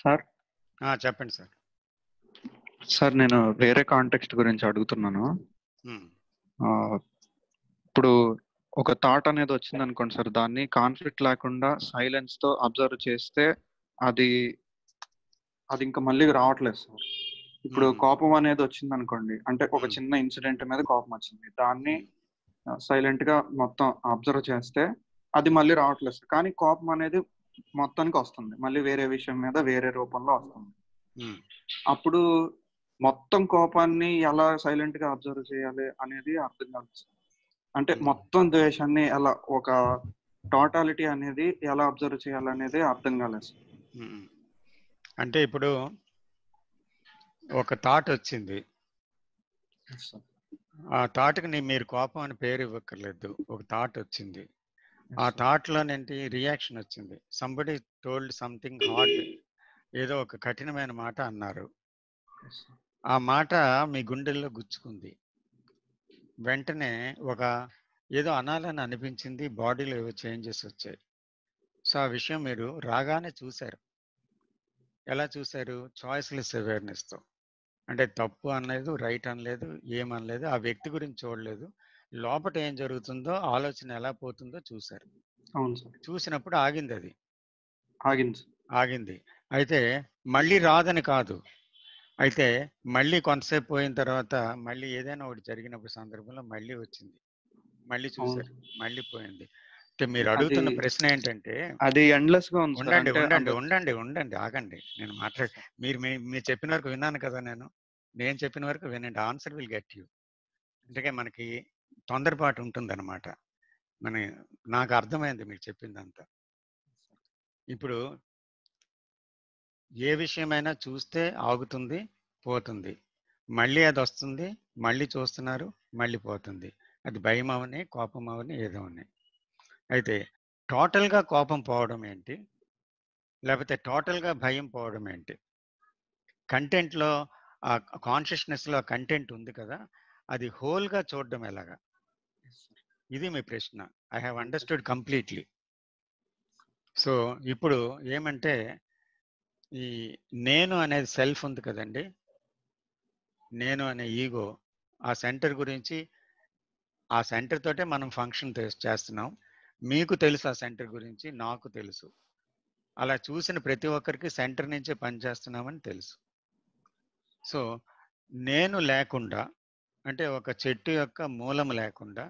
Sir చెప్పండి sir. Sir నేను వేరే కాంటెక్స్ట్ గురించి అడుగుతున్నాను. ఉమ్, ఆ, ఇప్పుడు ఒక థాట్ అనేది వచ్చింది అనుకోండి సార్, దాన్ని కాన్ఫ్లిక్ట్ లేకుండా సైలెన్స్ తో అబ్జర్వ్ చేస్తే అది అది ఇంకా మళ్ళీ రావట్లేదు సార్. ఇప్పుడు ఉమ్, కోపం అనేది వచ్చింది అనుకోండి, అంటే ఒక ఉమ్, చిన్న ఇన్సిడెంట్ మీద కోపం వచ్చింది, దాన్ని ఉమ్, సైలెంట్ గా మొత్తం అబ్జర్వ్ చేస్తే అది మళ్ళీ రావట్లేదు సార్. కానీ కోపం అనేది మొత్తానికి వస్తుంది, మళ్ళీ వేరే విషయం మీద వేరే రూపంలో వస్తుంది. ఉమ్, అప్పుడు మొత్తం కోపాన్ని ఎలా సైలెంట్ గా అబ్జర్వ్ చేయాలి అనేది అర్థం కాదు సార్. అంటే ఉమ్, మొత్తం ద్వేషాన్ని ఎలా ఒక టోటాలిటీ అనేది ఎలా అబ్జర్వ్ చేయాలనేది అర్థం కాలేదు సార్. ఉమ్. అంటే ఇప్పుడు ఒక థాట్ వచ్చింది, Yes, sir. ఆ థాట్కి మీరు కోపం అని పేరు ఇవ్వక్కర్లేదు. ఒక థాట్ వచ్చింది, Yes, ఆ sir. థాట్ లోనేంటి రియాక్షన్ వచ్చింది. సంబడి టోల్డ్ సంథింగ్ హార్డ్, ఏదో ఒక కఠినమైన మాట అన్నారు. Yes, sir. ఆ మాట మీ గుండెల్లో గుచ్చుకుంది. వెంటనే ఒక ఏదో అనాలని అనిపించింది, బాడీలో ఏవో చేంజెస్ వచ్చాయి. సో ఆ విషయం మీరు రాగానే చూశారు. ఎలా చూశారు? చాయిస్లెస్ అవేర్నెస్తో. అంటే తప్పు అనలేదు, రైట్ అనలేదు, ఏమనలేదు, ఆ వ్యక్తి గురించి చూడలేదు, లోపల ఏం జరుగుతుందో, ఆలోచన ఎలా పోతుందో చూశారు. అవును సార్, చూసినప్పుడు ఆగింది, అది ఆగింది సార్. ఆగింది. అయితే మళ్ళీ రాదని కాదు, అయితే మళ్ళీ కొంతసేపు పోయిన తర్వాత మళ్ళీ ఏదైనా ఒకటి జరిగినప్పుడు సందర్భంలో మళ్ళీ వచ్చింది, మళ్ళీ అవును చూశారు, సార్. మళ్ళీ పోయింది. అంటే మీరు అది అడుగుతున్న ప్రశ్న ఏంటంటే, అది ఎండ్లెస్ గా ఉంది సార్. ఉండండి అంటే ఉండండి అందు ఉండండి ఉండండి ఆగండి, నేను మాట్లాడి మీరు మీరు చెప్పిన వరకు విన్నాను కదా, నేను చెప్పిన వరకు వినండి. Answer will get you. అందుకే మనకి తొందరపాటు ఉంటుందన్నమాట. మన నాకు అర్థమైంది మీరు చెప్పిందంతా. ఇప్పుడు ఏ విషయమైనా చూస్తే ఆగుతుంది, పోతుంది, మళ్ళీ అది వస్తుంది, మళ్ళీ చూస్తున్నారు, మళ్ళీ పోతుంది. అది భయం అవని, కోపం అవని, ఏదో అవని. అయితే టోటల్గా కోపం పోవడం ఏంటి, లేకపోతే టోటల్గా భయం పోవడం ఏంటి? కంటెంట్లో, ఆ కాన్షియస్నెస్లో కంటెంట్ ఉంది కదా, అది హోల్గా చూడడం ఎలాగా? ఇది మీ ప్రశ్న. I have understood completely. So ఇప్పుడు ఏమంటే, ఈ నేను అనేది సెల్ఫ్ ఉంది కదండి, నేను అనే ఈగో, ఆ సెంటర్ గురించి, ఆ సెంటర్ తోటే మనం ఫంక్షన్ చేస్తున్నాం. మీకు తెలుసు ఆ సెంటర్ గురించి, నాకు తెలుసు. అలా చూసిన ప్రతి ఒక్కరికి సెంటర్ నుంచే పనిచేస్తున్నామని తెలుసు. సో నేను లేకుండా, అంటే ఒక చెట్టు యొక్క మూలం లేకుండా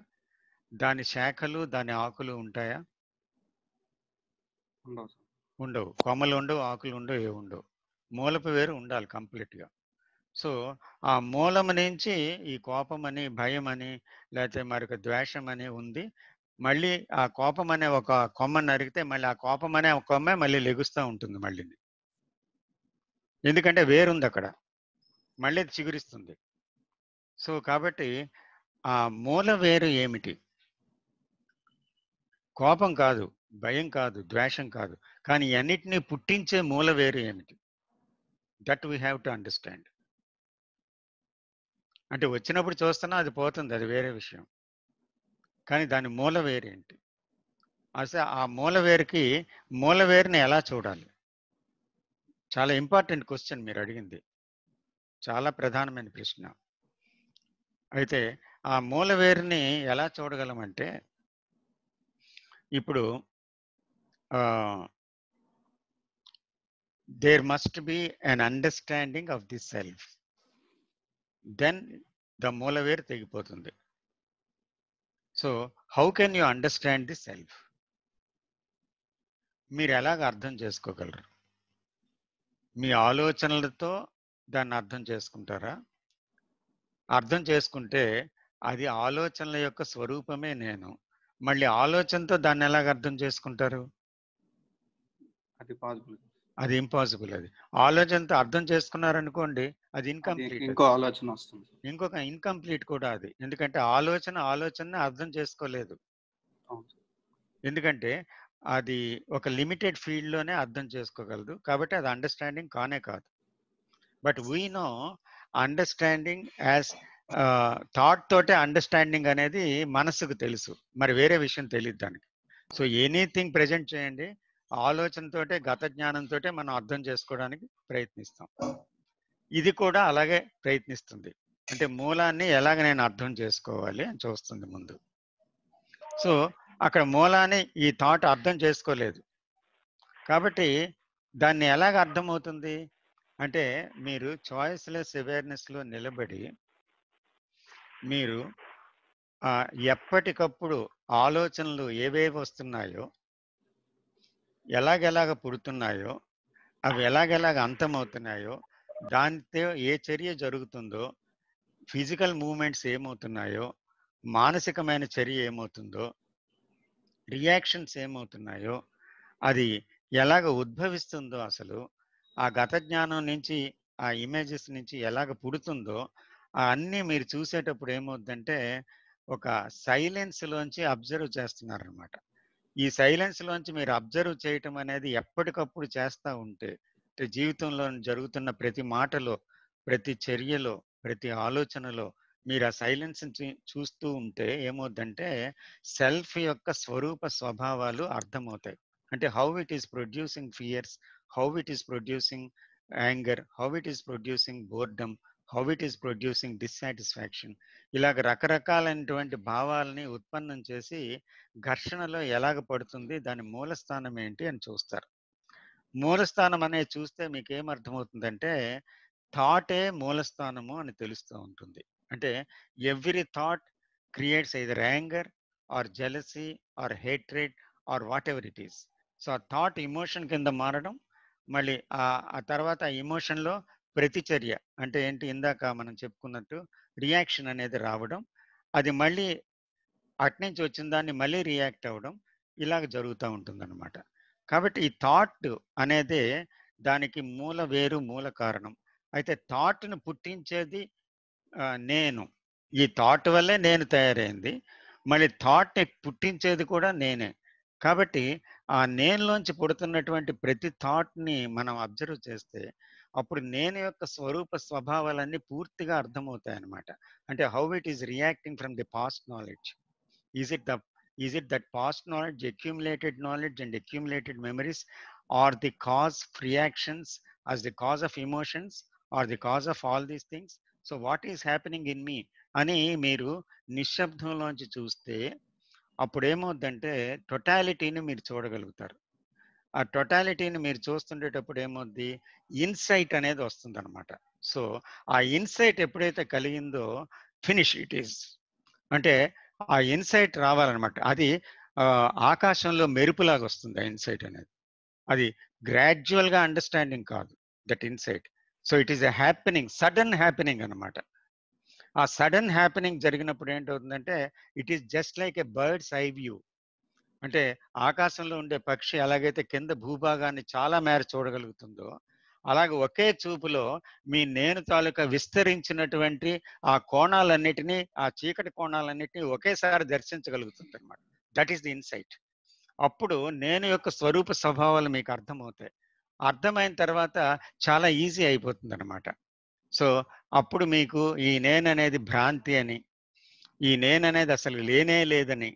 దాని శాఖలు, దాని ఆకులు ఉంటాయా? ఉండవు సార్. ఉండవు. కొమ్మలు ఉండవు, ఆకులు ఉండవు, ఏ ఉండవు. మూలపు వేరు ఉండాలి కంప్లీట్గా. సో ఆ మూలం నుంచి ఈ కోపం అని, భయం అని, లేకపోతే మరొక ద్వేషం అని ఉంది. మళ్ళీ ఆ కోపం అనే ఒక కొమ్మని నరిగితే మళ్ళీ ఆ కోపం అనే ఒక కొమ్మే మళ్ళీ లెగుస్తూ ఉంటుంది మళ్ళీ. ఎందుకంటే వేరుంది అక్కడ, మళ్ళీ అది చిగురిస్తుంది. సో కాబట్టి ఆ మూల వేరు ఏమిటి? కోపం కాదు, భయం కాదు, ద్వేషం కాదు, కానీ అన్నిటినీ పుట్టించే మూల వేరు ఏమిటి? That we have to understand. అంటే వచ్చినప్పుడు చూస్తున్నా అది పోతుంది, అది వేరే విషయం. కానీ దాని మూల వేరేంటి? అసలు ఆ మూల వేరుని ఎలా చూడాలి? చాలా ఇంపార్టెంట్ క్వశ్చన్ మీరు అడిగింది, చాలా ప్రధానమైన ప్రశ్న. అయితే ఆ మూల వేరుని ఎలా చూడగలమంటే, ఇప్పుడు there must be an understanding of the self, then the మూల వేరు తెగిపోతుంది. So how can you understand the self? మీరు ఎలాగ అర్థం చేసుకోగలరు? మీ ఆలోచనలతో దాన్ని అర్థం చేసుకుంటారా? అర్థం చేసుకుంటే అది ఆలోచనల యొక్క స్వరూపమే నేను. మళ్ళీ ఆలోచనతో దాన్ని ఎలాగ అర్థం చేసుకుంటారు? అది పాసిబుల్. అది ఇంపాసిబుల్. అది ఆలోచనతో అర్థం చేసుకున్నారనుకోండి, అది అది ఇన్కంప్లీట్. ఇంకో ఆలోచన వస్తుంది. ఇంకొక ఇన్కంప్లీట్ కూడా అది. ఎందుకంటే ఆలోచనని అర్థం చేసుకోలేదు. అవును సార్. ఎందుకంటే అది ఒక లిమిటెడ్ ఫీల్డ్లోనే అర్థం చేసుకోగలదు, కాబట్టి అది అండర్స్టాండింగ్ కానే కాదు. But we know understanding as thought తోటే అండర్స్టాండింగ్ అనేది మనసుకు తెలుసు, మరి వేరే విషయం తెలియదు దానికి. సో ఎనీథింగ్ ప్రజెంట్ చేయండి, ఆలోచనతోటే గత జ్ఞానంతోటే మనం అర్థం చేసుకోవడానికి ప్రయత్నిస్తాం. ఇది కూడా అలాగే ప్రయత్నిస్తుంది. అంటే మూలాన్ని ఎలాగ నేను అర్థం చేసుకోవాలి అని చూస్తుంది ముందు. సో అక్కడ మూలాన్ని ఈ థాట్ అర్థం చేసుకోలేదు కాబట్టి దాన్ని ఎలాగ అర్థమవుతుంది అంటే మీరు చాయిస్లెస్ అవేర్నెస్లో నిలబడి మీరు ఎప్పటికప్పుడు ఆలోచనలు ఏవేవి వస్తున్నాయో ఎలాగెలాగ పుడుతున్నాయో అవి ఎలాగెలాగ అంతమవుతున్నాయో దానితో ఏ చర్య జరుగుతుందో ఫిజికల్ మూమెంట్స్ ఏమవుతున్నాయో మానసికమైన చర్య ఏమవుతుందో రియాక్షన్స్ ఏమవుతున్నాయో అది ఎలాగ ఉద్భవిస్తుందో అసలు ఆ గత జ్ఞానం నుంచి ఆ ఇమేజెస్ నుంచి ఎలాగ పుడుతుందో అన్నీ మీరు చూసేటప్పుడు ఏమవుతుందంటే ఒక సైలెన్స్లోంచి అబ్జర్వ్ చేస్తున్నారనమాట. ఈ సైలెన్స్లోంచి మీరు అబ్జర్వ్ చేయటం అనేది ఎప్పటికప్పుడు చేస్తూ ఉంటే జీవితంలో జరుగుతున్న ప్రతి మాటలో ప్రతి చర్యలో ప్రతి ఆలోచనలో మీరు ఆ సైలెన్స్ చూస్తూ ఉంటే ఏమవుతుందంటే సెల్ఫ్ యొక్క స్వరూప స్వభావాలు అర్థమవుతాయి. అంటే how it is producing fears, how it is producing anger, how it is producing boredom, how it is producing dissatisfaction, ఇలాగ రకరకాలైనటువంటి భావాలని ఉత్పన్నం చేసి ఘర్షణలో ఎలాగ పడుతుంది దాని మూలస్థానం ఏంటి అని చూస్తారు. మూలస్థానం అనేది చూస్తే మీకు ఏమర్థమవుతుందంటే థాటే మూలస్థానము అని తెలుస్తూ ఉంటుంది. అంటే every thought creates either anger or jealousy or hatred or whatever it is. So ఆ థాట్ ఇమోషన్ కింద మారడం, మళ్ళీ ఆ తర్వాత ఆ ఇమోషన్లో ప్రతిచర్య అంటే ఏంటి ఇందాక మనం చెప్పుకున్నట్టు రియాక్షన్ అనేది రావడం, అది మళ్ళీ అట్నుంచి వచ్చిన దాన్ని మళ్ళీ రియాక్ట్ అవ్వడం, ఇలాగ జరుగుతూ ఉంటుందన్నమాట. కాబట్టి ఈ థాట్ అనేది దానికి మూల వేరు మూల కారణం. అయితే థాట్ను పుట్టించేది నేను, ఈ థాట్ వల్లే నేను తయారైంది, మళ్ళీ థాట్ని పుట్టించేది కూడా నేనే. కాబట్టి ఆ నేనులోంచి పుడుతున్నటువంటి ప్రతి థాట్ని మనం అబ్జర్వ్ చేస్తే అప్పుడు నేను యొక్క స్వరూప స్వభావాలన్నీ పూర్తిగా అర్థమవుతాయి అన్నమాట. అంటే how it is reacting from the past knowledge. Is it that past knowledge, accumulated knowledge and accumulated memories are the cause of reactions, as the cause of emotions, or the cause of all these things? So what is happening in me అని మీరు నిశ్శబ్దంలోంచి చూస్తే అప్పుడు ఏమవుద్దంటే టోటాలిటీని మీరు చూడగలుగుతారు. ఆ టోటాలిటీని మీరు చూస్తుండేటప్పుడు ఏమవుద్ది, insight అనేది వస్తుంది అనమాట. సో ఆ ఇన్సైట్ ఎప్పుడైతే కలిగిందో ఫినిష్ ఇట్ ఈస్, అంటే ఆ ఇన్సైట్ రావాలన్నమాట. అది ఆకాశంలో మెరుపులాగా వస్తుంది ఆ ఇన్సైట్ అనేది. అది గ్రాడ్యువల్గా అండర్స్టాండింగ్ కాదు that insight. So it is a happening, sudden happening అనమాట. ఆ సడన్ హ్యాపెనింగ్ జరిగినప్పుడు ఏంటవుతుందంటే it is just like a bird's eye view. అంటే ఆకాశంలో ఉండే పక్షి ఎలాగైతే కింద భూభాగాన్ని చాలా మేర చూడగలుగుతుందో అలాగే ఒకే చూపులో మీ నేను తాలూకా విస్తరించినటువంటి ఆ కోణాలన్నిటినీ, ఆ చీకటి కోణాలన్నిటినీ ఒకేసారి దర్శించగలుగుతుంది అనమాట. That is the insight. అప్పుడు నేను యొక్క స్వరూప స్వభావాలు మీకు అర్థమవుతాయి. అర్థమైన తర్వాత చాలా ఈజీ అయిపోతుంది అనమాట. సో అప్పుడు మీకు ఈ నేను అనేది భ్రాంతి అని, ఈ నేను అనేది అసలు లేనే లేదని,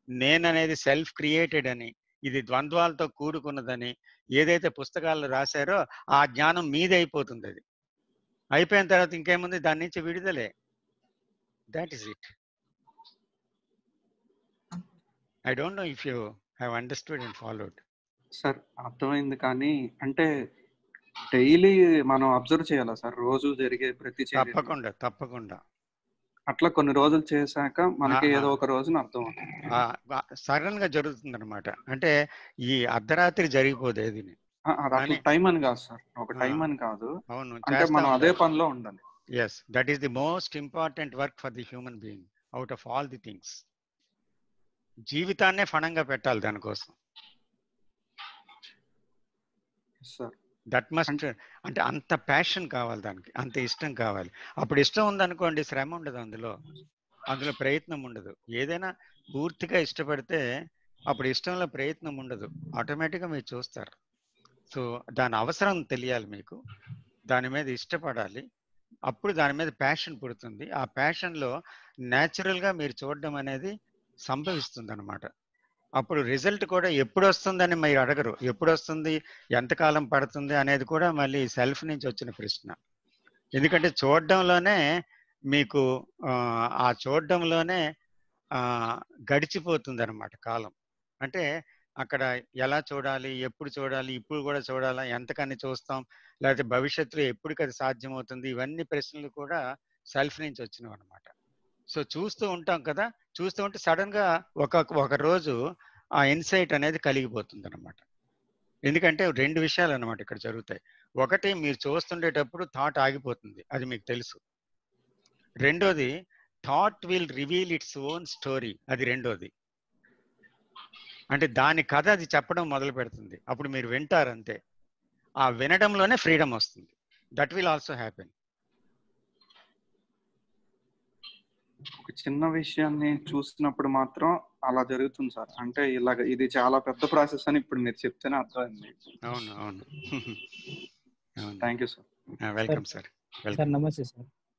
నేను అనేది సెల్ఫ్ క్రియేటెడ్ అని, ఇది ద్వంద్వాలతో కూడుకున్నదని ఏదైతే పుస్తకాల్లో రాశారో ఆ జ్ఞానం మీదే అయిపోతుంది. అది అయిపోయిన తర్వాత ఇంకేముంది, దాని నుంచి విడుదలే. That is it. I don't know if you have understood and followed. Sir అర్థమైంది, కానీ అంటే డైలీ మనం అబ్జర్వ్ చేయాలా సార్ రోజు జరిగే ప్రతి చర్యని? తప్పకుండా తప్పకుండా. అట్లా కొన్ని రోజులు చేశాక మనకి ఏదో ఒక రోజున అర్థం అవుతుంది. సడన్ గా జరుగుతుంది అనమాట. అంటే ఈ అర్ధరాత్రి జరిగిపోదు ఏది. అట్లా టైం అని కాదు సార్, ఒక టైం అని కాదు. అవును, అంటే మనం అదే పనిలో ఉండాలి. Yes, that is the most important work for the human being out of all the things. జీవితాన్నే ఫణంగా పెట్టాలి దానికోసం. దట్ మస్ట్, అంటే అంత ప్యాషన్ కావాలి దానికి, అంత ఇష్టం కావాలి. అప్పుడు ఇష్టం ఉందనుకోండి శ్రమ ఉండదు, అందులో ప్రయత్నం ఉండదు. ఏదైనా పూర్తిగా ఇష్టపడితే అప్పుడు ఇష్టంలో ప్రయత్నం ఉండదు, ఆటోమేటిక్గా మీరు చూస్తారు. సో దాని అవసరం తెలియాలి మీకు, దాని మీద ఇష్టపడాలి, అప్పుడు దాని మీద ప్యాషన్ పుడుతుంది. ఆ ప్యాషన్లో న్యాచురల్గా మీరు చూడడం అనేది సంభవిస్తుంది అనమాట. అప్పుడు రిజల్ట్ కూడా ఎప్పుడు వస్తుందని మీరు అడగరు. ఎప్పుడు వస్తుంది, ఎంతకాలం పడుతుంది అనేది కూడా మళ్ళీ సెల్ఫ్ నుంచి వచ్చిన ప్రశ్న. ఎందుకంటే చూడడంలోనే మీకు ఆ చూడడంలోనే గడిచిపోతుంది అనమాట కాలం. అంటే అక్కడ ఎలా చూడాలి, ఎప్పుడు చూడాలి, ఇప్పుడు కూడా చూడాలా, ఎంతకని చూస్తాం, లేకపోతే భవిష్యత్తులో ఎప్పటికి అది సాధ్యమవుతుంది, ఇవన్నీ ప్రశ్నలు కూడా సెల్ఫ్ నుంచి వచ్చినవి అనమాట. సో చూస్తూ ఉంటాం కదా, చూస్తూ ఉంటే సడన్ గా ఒక రోజు ఆ ఇన్సైట్ అనేది కలిగిపోతుంది అనమాట. ఎందుకంటే 2 విషయాలు అనమాట ఇక్కడ జరుగుతాయి. ఒకటి, మీరు చూస్తుండేటప్పుడు థాట్ ఆగిపోతుంది, అది మీకు తెలుసు. రెండోది, thought will reveal its own story, అది రెండోది. అంటే దాని కథ అది చెప్పడం మొదలు పెడుతుంది, అప్పుడు మీరు వింటారు అంతే. ఆ వినడంలోనే ఫ్రీడమ్ వస్తుంది. That will also happen. ఒక చిన్న విషయాన్ని చూసినప్పుడు మాత్రం అలా జరుగుతుంది సార్. అంటే ఇలాగ ఇది చాలా పెద్ద ప్రాసెస్ అని ఇప్పుడు మీరు చెప్తేనే అర్థమైంది. అవును అవును. Thank you sir. Welcome sir. Sir నమస్తే సార్.